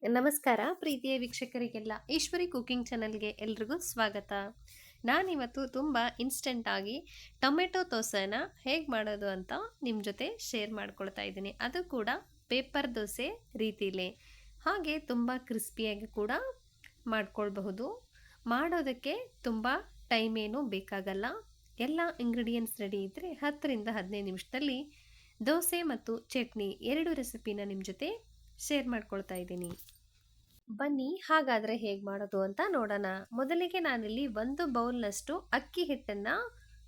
ನಮಸ್ಕಾರ ಪ್ರೀತಿಯ ವೀಕ್ಷಕರಿಗೆಲ್ಲ ಈಶ್ವರಿ ಕುಕಿಂಗ್ ಚಾನಲ್ಗೆ ಎಲ್ರಿಗೂ ಸ್ವಾಗತ. ನಾನಿವತ್ತು ತುಂಬ ಇನ್ಸ್ಟೆಂಟಾಗಿ ಟೊಮೆಟೊ ದೋಸೆನ ಹೇಗೆ ಮಾಡೋದು ಅಂತ ನಿಮ್ಮ ಜೊತೆ ಶೇರ್ ಮಾಡ್ಕೊಳ್ತಾ ಇದ್ದೀನಿ. ಅದು ಕೂಡ ಪೇಪರ್ ದೋಸೆ ರೀತಿಲೇ, ಹಾಗೆ ತುಂಬ ಕ್ರಿಸ್ಪಿಯಾಗಿ ಕೂಡ ಮಾಡ್ಕೊಳ್ಬಹುದು. ಮಾಡೋದಕ್ಕೆ ತುಂಬ ಟೈಮ್ ಏನೂ ಬೇಕಾಗಲ್ಲ. ಎಲ್ಲ ಇಂಗ್ರೀಡಿಯೆಂಟ್ಸ್ ರೆಡಿ ಇದ್ದರೆ 10 ರಿಂದ 15 ನಿಮಿಷದಲ್ಲಿ ದೋಸೆ ಮತ್ತು ಚಟ್ನಿ ಎರಡು ರೆಸಿಪಿನ ನಿಮ್ಮ ಜೊತೆ ಶೇರ್ ಮಾಡ್ಕೊಳ್ತಾ ಇದ್ದೀನಿ. ಬನ್ನಿ ಹಾಗಾದರೆ ಹೇಗೆ ಮಾಡೋದು ಅಂತ ನೋಡೋಣ. ಮೊದಲಿಗೆ ನಾನಿಲ್ಲಿ 1 ಬೌಲ್ನಷ್ಟು ಅಕ್ಕಿ ಹಿಟ್ಟನ್ನು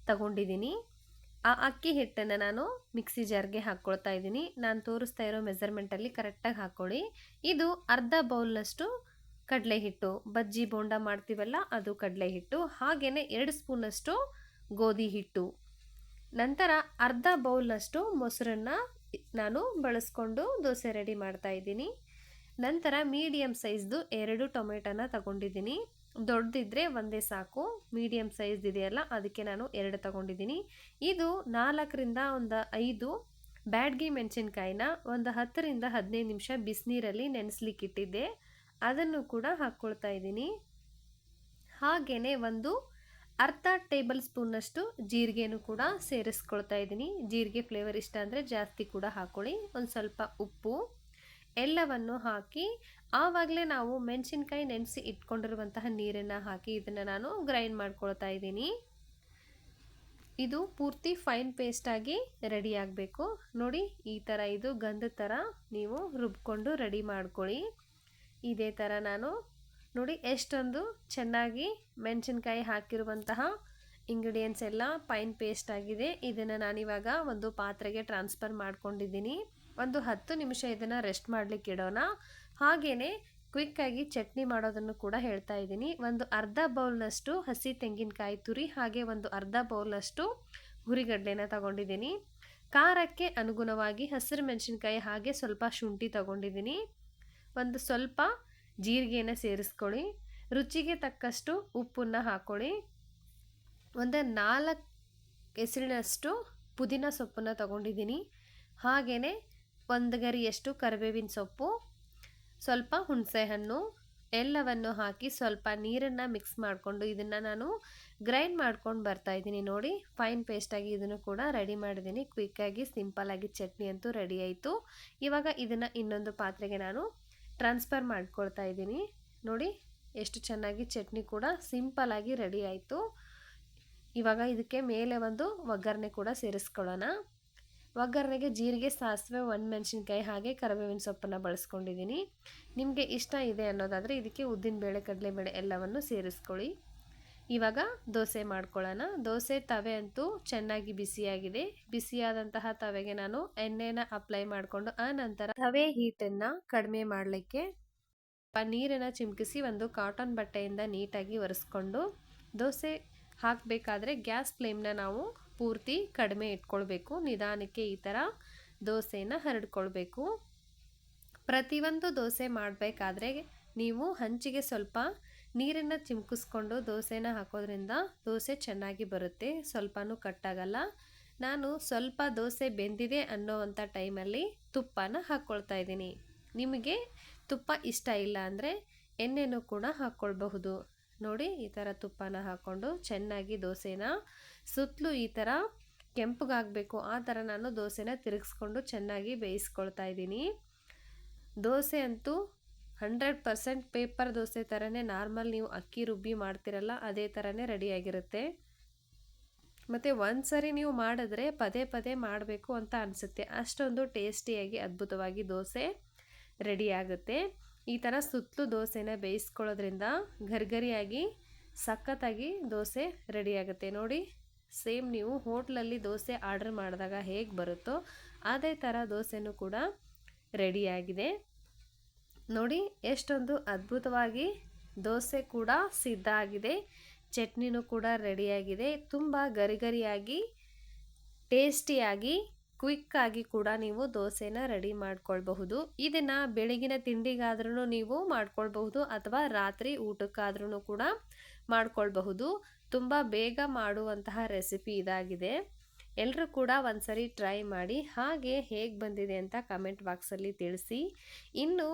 ತಗೊಂಡಿದ್ದೀನಿ. ಆ ಅಕ್ಕಿ ಹಿಟ್ಟನ್ನು ನಾನು ಮಿಕ್ಸಿ ಜಾರ್ಗೆ ಹಾಕ್ಕೊಳ್ತಾ ಇದ್ದೀನಿ. ನಾನು ತೋರಿಸ್ತಾ ಇರೋ ಮೆಜರ್ಮೆಂಟಲ್ಲಿ ಕರೆಕ್ಟಾಗಿ ಹಾಕ್ಕೊಳ್ಳಿ. ಇದು ಅರ್ಧ ಬೌಲ್ನಷ್ಟು ಕಡಲೆ ಹಿಟ್ಟು, ಬಜ್ಜಿ ಬೋಂಡ ಮಾಡ್ತೀವಲ್ಲ ಅದು ಕಡಲೆ ಹಿಟ್ಟು, ಹಾಗೆಯೇ 2 ಸ್ಪೂನಷ್ಟು ಗೋಧಿ ಹಿಟ್ಟು, ನಂತರ ಅರ್ಧ ಬೌಲ್ನಷ್ಟು ಮೊಸರನ್ನು ನಾನು ಬಳಸ್ಕೊಂಡು ದೋಸೆ ರೆಡಿ ಮಾಡ್ತಾ ಇದ್ದೀನಿ. ನಂತರ ಮೀಡಿಯಮ್ ಸೈಜ್ದು 2 ಟೊಮೆಟೊನ ತಗೊಂಡಿದ್ದೀನಿ. ದೊಡ್ಡದಿದ್ದರೆ ಒಂದೇ ಸಾಕು, ಮೀಡಿಯಮ್ ಸೈಜ್ ಇದೆಯಲ್ಲ ಅದಕ್ಕೆ ನಾನು 2 ತಗೊಂಡಿದ್ದೀನಿ. ಇದು 4 ರಿಂದ 5 ಬ್ಯಾಡಗಿ ಮೆಣಸಿನ್ಕಾಯಿನ 10 ರಿಂದ 15 ನಿಮಿಷ ಬಿಸಿನೀರಲ್ಲಿ ನೆನೆಸ್ಲಿಕ್ಕಿಟ್ಟಿದ್ದೆ, ಅದನ್ನು ಕೂಡ ಹಾಕ್ಕೊಳ್ತಾ ಇದ್ದೀನಿ. ಹಾಗೆಯೇ ಅರ್ಧ ಟೇಬಲ್ ಸ್ಪೂನ್ನಷ್ಟು ಜೀರಿಗೆನೂ ಕೂಡ ಸೇರಿಸ್ಕೊಳ್ತಾ ಇದ್ದೀನಿ. ಜೀರಿಗೆ ಫ್ಲೇವರ್ ಇಷ್ಟ ಅಂದರೆ ಜಾಸ್ತಿ ಕೂಡ ಹಾಕ್ಕೊಳ್ಳಿ. ಒಂದು ಸ್ವಲ್ಪ ಉಪ್ಪು ಎಲ್ಲವನ್ನು ಹಾಕಿ ಆವಾಗಲೇ ನಾವು ಮೆಣಸಿನ್ಕಾಯಿ ನೆನೆಸಿ ಇಟ್ಕೊಂಡಿರುವಂತಹ ನೀರನ್ನು ಹಾಕಿ ಇದನ್ನು ನಾನು ಗ್ರೈಂಡ್ ಮಾಡ್ಕೊಳ್ತಾ ಇದ್ದೀನಿ. ಇದು ಪೂರ್ತಿ ಫೈನ್ ಪೇಸ್ಟಾಗಿ ರೆಡಿ ಆಗಬೇಕು. ನೋಡಿ ಈ ಥರ ಇದು ಗಂಧದ ಥರ ನೀವು ರುಬ್ಕೊಂಡು ರೆಡಿ ಮಾಡ್ಕೊಳ್ಳಿ. ಇದೇ ಥರ ನಾನು ನೋಡಿ ಎಷ್ಟೊಂದು ಚೆನ್ನಾಗಿ ಮೆಣಸಿನ್ಕಾಯಿ ಹಾಕಿರುವಂತಹ ಇಂಗ್ರೀಡಿಯೆಂಟ್ಸ್ ಎಲ್ಲ ಫೈನ್ ಪೇಸ್ಟ್ ಆಗಿದೆ. ಇದನ್ನು ನಾನಿವಾಗ ಒಂದು ಪಾತ್ರೆಗೆ ಟ್ರಾನ್ಸ್ಫರ್ ಮಾಡ್ಕೊಂಡಿದ್ದೀನಿ. 10 ನಿಮಿಷ ಇದನ್ನು ರೆಸ್ಟ್ ಮಾಡಲಿಕ್ಕೆ ಇಡೋಣ. ಹಾಗೆಯೇ ಕ್ವಿಕ್ಕಾಗಿ ಚಟ್ನಿ ಮಾಡೋದನ್ನು ಕೂಡ ಹೇಳ್ತಾ ಇದ್ದೀನಿ. ಅರ್ಧ ಬೌಲ್ನಷ್ಟು ಹಸಿ ತೆಂಗಿನಕಾಯಿ ತುರಿ, ಹಾಗೆ ಅರ್ಧ ಬೌಲ್ನಷ್ಟು ಹುರಿಗಡ್ಲೆನ ತಗೊಂಡಿದ್ದೀನಿ. ಖಾರಕ್ಕೆ ಅನುಗುಣವಾಗಿ ಹಸಿರು ಮೆಣಸಿನ್ಕಾಯಿ ಹಾಗೆ ಸ್ವಲ್ಪ ಶುಂಠಿ ತಗೊಂಡಿದ್ದೀನಿ. ಸ್ವಲ್ಪ ಜೀರಿಗೆನ ಸೇರಿಸ್ಕೊಳ್ಳಿ. ರುಚಿಗೆ ತಕ್ಕಷ್ಟು ಉಪ್ಪನ್ನು ಹಾಕ್ಕೊಳ್ಳಿ. 4 ಎಸಳಿನಷ್ಟು ಪುದೀನ ಸೊಪ್ಪನ್ನು ತಗೊಂಡಿದ್ದೀನಿ. ಹಾಗೆಯೇ 1 ಗರಿಯಷ್ಟು ಕರಿಬೇವಿನ ಸೊಪ್ಪು, ಸ್ವಲ್ಪ ಹುಣಸೆಹಣ್ಣು ಎಲ್ಲವನ್ನು ಹಾಕಿ ಸ್ವಲ್ಪ ನೀರನ್ನು ಮಿಕ್ಸ್ ಮಾಡಿಕೊಂಡು ಇದನ್ನು ನಾನು ಗ್ರೈಂಡ್ ಮಾಡ್ಕೊಂಡು ಬರ್ತಾ ಇದ್ದೀನಿ. ನೋಡಿ ಫೈನ್ ಪೇಸ್ಟಾಗಿ ಇದನ್ನು ಕೂಡ ರೆಡಿ ಮಾಡಿದ್ದೀನಿ. ಕ್ವಿಕ್ಕಾಗಿ ಸಿಂಪಲ್ಲಾಗಿ ಚಟ್ನಿ ಅಂತೂ ರೆಡಿ ಆಯಿತು. ಇವಾಗ ಇದನ್ನು ಇನ್ನೊಂದು ಪಾತ್ರೆಗೆ ನಾನು ಟ್ರಾನ್ಸ್ಫರ್ ಮಾಡ್ಕೊಳ್ತಾ ಇದ್ದೀನಿ. ನೋಡಿ ಎಷ್ಟು ಚೆನ್ನಾಗಿ ಚಟ್ನಿ ಕೂಡ ಸಿಂಪಲ್ಲಾಗಿ ರೆಡಿ ಆಯಿತು. ಇವಾಗ ಇದಕ್ಕೆ ಮೇಲೆ ಒಗ್ಗರಣೆ ಕೂಡ ಸೇರಿಸ್ಕೊಳ್ಳೋಣ. ಒಗ್ಗರಣೆಗೆ ಜೀರಿಗೆ, ಸಾಸಿವೆ, ಮೆಣಸಿನ್ಕಾಯಿ ಹಾಗೆ ಕರಿಬೇವಿನ ಸೊಪ್ಪನ್ನು ಬಳಸ್ಕೊಂಡಿದ್ದೀನಿ. ನಿಮಗೆ ಇಷ್ಟ ಇದೆ ಅನ್ನೋದಾದರೆ ಇದಕ್ಕೆ ಉದ್ದಿನಬೇಳೆ, ಕಡಲೆಬೇಳೆ ಎಲ್ಲವನ್ನು ಸೇರಿಸ್ಕೊಳ್ಳಿ. ಇವಾಗ ದೋಸೆ ಮಾಡ್ಕೊಳ್ಳೋಣ. ದೋಸೆ ತವೆ ಅಂತೂ ಚೆನ್ನಾಗಿ ಬಿಸಿಯಾಗಿದೆ. ಬಿಸಿಯಾದಂತಹ ತವೆಗೆ ನಾನು ಎಣ್ಣೆನ ಅಪ್ಲೈ ಮಾಡಿಕೊಂಡು ಆನಂತರ ತವೆ ಹೀಟನ್ನು ಕಡಿಮೆ ಮಾಡಲಿಕ್ಕೆ ನೀರನ್ನು ಚಿಮುಕಿಸಿ ಒಂದು ಕಾಟನ್ ಬಟ್ಟೆಯಿಂದ ನೀಟಾಗಿ ಒರೆಸ್ಕೊಂಡು ದೋಸೆ ಹಾಕಬೇಕಾದ್ರೆ ಗ್ಯಾಸ್ ಫ್ಲೇಮ್ನ ನಾವು ಪೂರ್ತಿ ಕಡಿಮೆ ಇಟ್ಕೊಳ್ಬೇಕು. ನಿಧಾನಕ್ಕೆ ಈ ಥರ ದೋಸೆನ ಹರಡ್ಕೊಳ್ಬೇಕು. ಪ್ರತಿಯೊಂದು ದೋಸೆ ಮಾಡಬೇಕಾದ್ರೆ ನೀವು ಹಂಚಿಗೆ ಸ್ವಲ್ಪ ನೀರನ್ನು ಚಿಮುಕಿಸ್ಕೊಂಡು ದೋಸೆನ ಹಾಕೋದ್ರಿಂದ ದೋಸೆ ಚೆನ್ನಾಗಿ ಬರುತ್ತೆ, ಸ್ವಲ್ಪನೂ ಕಟ್ಟಾಗಲ್ಲ. ನಾನು ಸ್ವಲ್ಪ ದೋಸೆ ಬೆಂದಿದೆ ಅನ್ನೋವಂಥ ಟೈಮಲ್ಲಿ ತುಪ್ಪನ ಹಾಕ್ಕೊಳ್ತಾ ಇದ್ದೀನಿ. ನಿಮಗೆ ತುಪ್ಪ ಇಷ್ಟ ಇಲ್ಲ ಅಂದರೆ ಎಣ್ಣೆನೂ ಕೂಡ ಹಾಕ್ಕೊಳ್ಬಹುದು. ನೋಡಿ ಈ ಥರ ತುಪ್ಪನ ಹಾಕ್ಕೊಂಡು ಚೆನ್ನಾಗಿ ದೋಸೆನ ಸುತ್ತಲೂ ಈ ಥರ ಕೆಂಪಗಾಗಬೇಕು, ಆ ಥರ ನಾನು ದೋಸೆನ ತಿರುಗಿಸ್ಕೊಂಡು ಚೆನ್ನಾಗಿ ಬೇಯಿಸ್ಕೊಳ್ತಾ ಇದ್ದೀನಿ. ದೋಸೆ ಅಂತೂ 100% ಪೇಪರ್ ದೋಸೆ ಥರನೇ ನಾರ್ಮಲ್ ನೀವು ಅಕ್ಕಿ ರುಬ್ಬಿ ಮಾಡ್ತಿರಲ್ಲ ಅದೇ ಥರನೇ ರೆಡಿಯಾಗಿರುತ್ತೆ. ಮತ್ತು ಒಂದ್ಸರಿ ನೀವು ಮಾಡಿದ್ರೆ ಪದೇ ಪದೇ ಮಾಡಬೇಕು ಅಂತ ಅನಿಸುತ್ತೆ, ಅಷ್ಟೊಂದು ಟೇಸ್ಟಿಯಾಗಿ ಅದ್ಭುತವಾಗಿ ದೋಸೆ ರೆಡಿ ಆಗುತ್ತೆ. ಈ ಥರ ಸುತ್ತಲೂ ದೋಸೆನ ಬೇಯಿಸ್ಕೊಳ್ಳೋದ್ರಿಂದ ಗರಿಗರಿಯಾಗಿ ಸಖತ್ತಾಗಿ ದೋಸೆ ರೆಡಿ ಆಗುತ್ತೆ. ನೋಡಿ ಸೇಮ್ ನೀವು ಹೋಟ್ಲಲ್ಲಿ ದೋಸೆ ಆರ್ಡರ್ ಮಾಡಿದಾಗ ಹೇಗೆ ಬರುತ್ತೋ ಅದೇ ಥರ ದೋಸೆನೂ ಕೂಡ ರೆಡಿಯಾಗಿದೆ. ನೋಡಿ ಎಷ್ಟೊಂದು ಅದ್ಭುತವಾಗಿ ದೋಸೆ ಕೂಡ ಸಿದ್ಧ ಆಗಿದೆ. ಚಟ್ನಿನೂ ಕೂಡ ರೆಡಿಯಾಗಿದೆ. ತುಂಬ ಗರಿಗರಿಯಾಗಿ ಟೇಸ್ಟಿಯಾಗಿ ಕ್ವಿಕ್ಕಾಗಿ ಕೂಡ ನೀವು ದೋಸೆನ ರೆಡಿ ಮಾಡ್ಕೊಳ್ಬಹುದು. ಇದನ್ನು ಬೆಳಗಿನ ತಿಂಡಿಗಾದ್ರೂ ನೀವು ಮಾಡ್ಕೊಳ್ಬಹುದು ಅಥವಾ ರಾತ್ರಿ ಊಟಕ್ಕಾದ್ರೂ ಕೂಡ ಮಾಡ್ಕೊಳ್ಬಹುದು. ತುಂಬ ಬೇಗ ಮಾಡುವಂತಹ ರೆಸಿಪಿ ಇದಾಗಿದೆ. ಎಲ್ಲರೂ ಕೂಡ ಒಂದ್ಸರಿ ಟ್ರೈ ಮಾಡಿ, ಹಾಗೆ ಹೇಗೆ ಬಂದಿದೆ ಅಂತ ಕಮೆಂಟ್ ಬಾಕ್ಸಲ್ಲಿ ತಿಳಿಸಿ. ಇನ್ನು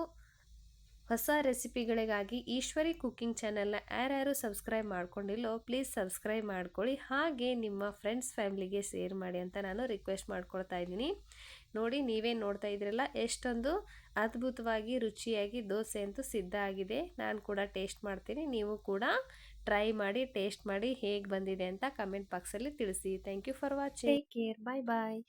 ಹೊಸ ರೆಸಿಪಿಗಳಿಗಾಗಿ ಈಶ್ವರಿ ಕುಕ್ಕಿಂಗ್ ಚಾನಲ್ನ ಯಾರ್ಯಾರು ಸಬ್ಸ್ಕ್ರೈಬ್ ಮಾಡ್ಕೊಂಡಿಲ್ಲೋ ಪ್ಲೀಸ್ ಸಬ್ಸ್ಕ್ರೈಬ್ ಮಾಡ್ಕೊಳ್ಳಿ. ಹಾಗೆ ನಿಮ್ಮ ಫ್ರೆಂಡ್ಸ್ ಫ್ಯಾಮಿಲಿಗೆ ಶೇರ್ ಮಾಡಿ ಅಂತ ನಾನು ರಿಕ್ವೆಸ್ಟ್ ಮಾಡ್ಕೊಳ್ತಾ ಇದ್ದೀನಿ. ನೋಡಿ, ನೀವೇ ನೋಡ್ತಾ ಇದ್ರಲ್ಲ ಎಷ್ಟೊಂದು ಅದ್ಭುತವಾಗಿ ರುಚಿಯಾಗಿ ದೋಸೆ ಅಂತೂ ಸಿದ್ಧ ಆಗಿದೆ. ನಾನು ಕೂಡ ಟೇಸ್ಟ್ ಮಾಡ್ತೀನಿ. ನೀವು ಕೂಡ ಟ್ರೈ ಮಾಡಿ, ಟೇಸ್ಟ್ ಮಾಡಿ ಹೇಗೆ ಬಂದಿದೆ ಅಂತ ಕಮೆಂಟ್ ಬಾಕ್ಸಲ್ಲಿ ತಿಳಿಸಿ. Thank you for watching. Take care. Bye bye.